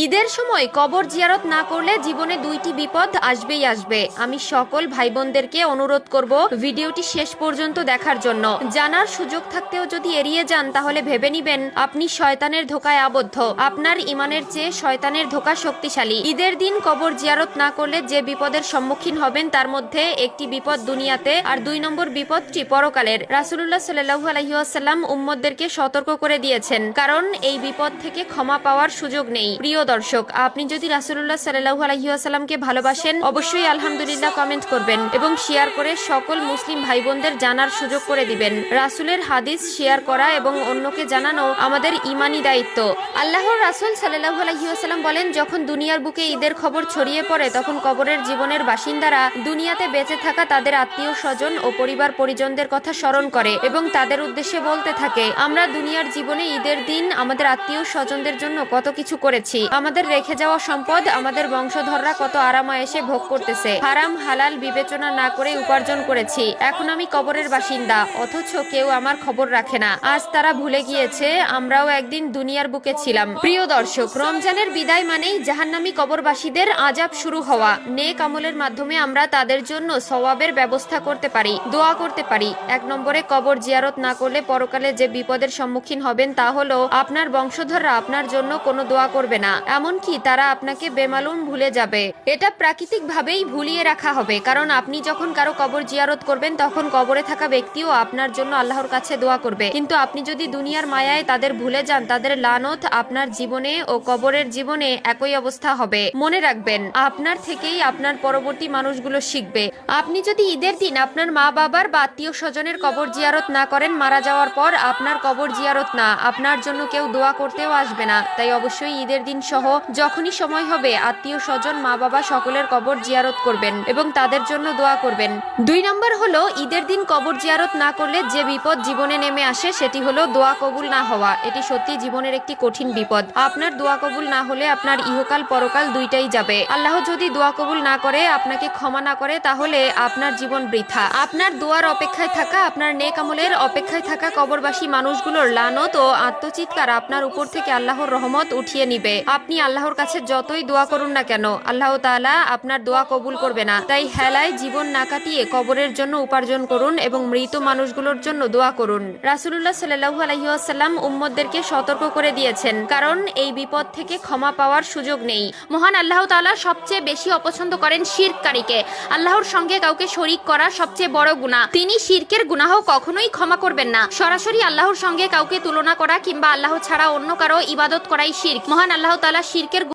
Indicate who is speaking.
Speaker 1: ঈদের সময় কবর জিয়ারত না করলে জীবনে দুইটি বিপদ আসবেই আসবে। আমি সকল ভাই বোনদেরকে অনুরোধ করব ভিডিওটি শেষ পর্যন্ত দেখার জন্য। জানার সুযোগ থাকতেও যদি এড়িয়ে যান তাহলে ভেবে নিবেন আপনি শয়তানের ধোকায় আবদ্ধ। আপনার ইমানের চেয়ে শয়তানের ধোকা শক্তিশালী। ঈদের দিন কবর জিয়ারত না করলে যে বিপদের সম্মুখীন হবেন তার মধ্যে একটি বিপদ দুনিয়াতে আর 2 নম্বর বিপদটি পরকালের। রাসূলুল্লাহ সাল্লাল্লাহু আলাইহি ওয়াসাল্লাম উম্মতদেরকে সতর্ক করে দিয়েছেন, কারণ এই বিপদ থেকে ক্ষমা পাওয়ার সুযোগ নেই। প্রিয় দর্শক, আপনি যদি রাসূলুল্লাহ সাল্লাল্লাহু আলাইহি ওয়াসাল্লামকে ভালোবাসেন অবশ্যই আলহামদুলিল্লাহ কমেন্ট করবেন এবং শেয়ার করে সকল মুসলিম ভাই বোনদের জানার সুযোগ করে দিবেন। রাসূলের হাদিস শেয়ার করা এবং অন্যকে জানানো আমাদের ঈমানি দায়িত্ব। আল্লাহর রাসূল সাল্লাল্লাহু আলাইহি ওয়াসাল্লাম বলেন, যখন দুনিয়ার বুকে ঈদের খবর ছড়িয়ে পড়ে তখন কবরের জীবনের বাসিন্দারা দুনিয়াতে বেঁচে থাকা তাদের আত্মীয় স্বজন ও পরিবার পরিজনদের কথা স্মরণ করে এবং তাদের উদ্দেশ্যে বলতে থাকে, আমরা দুনিয়ার জীবনে ঈদের দিন আমাদের আত্মীয় স্বজনদের জন্য কত কিছু করেছি। আমাদের রেখে যাওয়া সম্পদ আমাদের বংশধররা কত আরামায়েশে ভোগ করতেছে। হারাম হালাল বিবেচনা না করে উপার্জন করেছি। এখন আমি কবরের বাসিন্দা, অথচ কেউ আমার খবর রাখে না। আজ তারা ভুলে গিয়েছে আমরাও একদিন দুনিয়ার বুকে ছিলাম। প্রিয় দর্শক, রমজানের বিদায় মানেই জাহান্নামী কবরবাসীদের আযাব শুরু হওয়া। নেক আমলের মাধ্যমে আমরা তাদের জন্য সওয়াবের ব্যবস্থা করতে পারি, দোয়া করতে পারি। 1 নম্বরে কবর জিয়ারত না করলে পরকালে যে বিপদের সম্মুখীন হবেন তা হলো আপনার বংশধররা আপনার জন্য কোনো দোয়া করবে না, এমনকি তারা আপনাকে বেমালুম ভুলে যাবে। এটা প্রাকৃতিক ভাবেই ভুলিয়ে রাখা হবে, কারণ আপনি যখন কারো কবর জিয়ারত করবেন তখন কবরে থাকা ব্যক্তিও আপনার জন্য আল্লাহর কাছে দোয়া করবে। কিন্তু আপনি যদি দুনিয়ার মায়ায় তাদের ভুলে যান, তাদের লানত আপনার জীবনে ও কবরের জীবনে একই অবস্থা হবে। মনে রাখবেন, আপনার থেকেই আপনার পরবর্তী মানুষগুলো শিখবে। আপনি যদি ঈদের দিন আপনার মা বাবার বা আত্মীয় স্বজনের কবর জিয়ারত না করেন, মারা যাওয়ার পর আপনার কবর জিয়ারত না, আপনার জন্য কেউ দোয়া করতেও আসবে না। তাই অবশ্যই ঈদের দিন সহ যখনই সময় হবে আত্মীয় স্বজন মা বাবা সকলের কবর জিয়ারত করবেন এবং তাদের জন্য দোয়া করবেন। 2 নম্বর হলো ঈদের দিন কবর জিয়ারত না করলে যে বিপদ জীবনে নেমে আসে সেটি হলো দোয়া কবুল না হওয়া। এটি সত্যি জীবনের একটি কঠিন বিপদ। আপনার দোয়া কবুল না হলে আপনার ইহকাল পরকাল দুইটাই যাবে। আল্লাহ যদি দোয়া কবুল না করে, আপনাকে ক্ষমা না করে, তাহলে আপনার জীবন বৃথা। আপনার দোয়ার অপেক্ষায় থাকা, আপনার নেক আমলের অপেক্ষায় থাকা কবরবাসী মানুষগুলোর লানত ও আত্মচিৎকার আপনার উপর থেকে আল্লাহর রহমত উঠিয়ে নিবে। আপনি আল্লাহর কাছে যতই দোয়া করুন না কেন, আল্লাহ তাআলা আপনার দোয়া কবুল করবে না। তাই হেলায় জীবন না কাটিয়ে কবরের জন্য উপার্জন করুন এবং মৃত মানুষগুলোর জন্য দোয়া করুন। রাসূলুল্লাহ সাল্লাল্লাহু আলাইহি ওয়াসাল্লাম উম্মতদেরকে সতর্ক করে দিয়েছেন, কারণ এই বিপদ থেকে ক্ষমা পাওয়ার সুযোগ নেই। মহান আল্লাহ তাআলা সবচেয়ে বেশি অপছন্দ করেন শিরককারীকে। আল্লাহর সঙ্গে কাউকে শরীক করা সবচেয়ে বড় গুনাহ। তিনি শিরকের গুনাহ কখনোই ক্ষমা করবেন না। সরাসরি আল্লাহর সঙ্গে কাউকে তুলনা করা কিংবা আল্লাহ ছাড়া অন্য কারো ইবাদত করাই শিরক। মহান আল্লাহ তাআলা শিরকের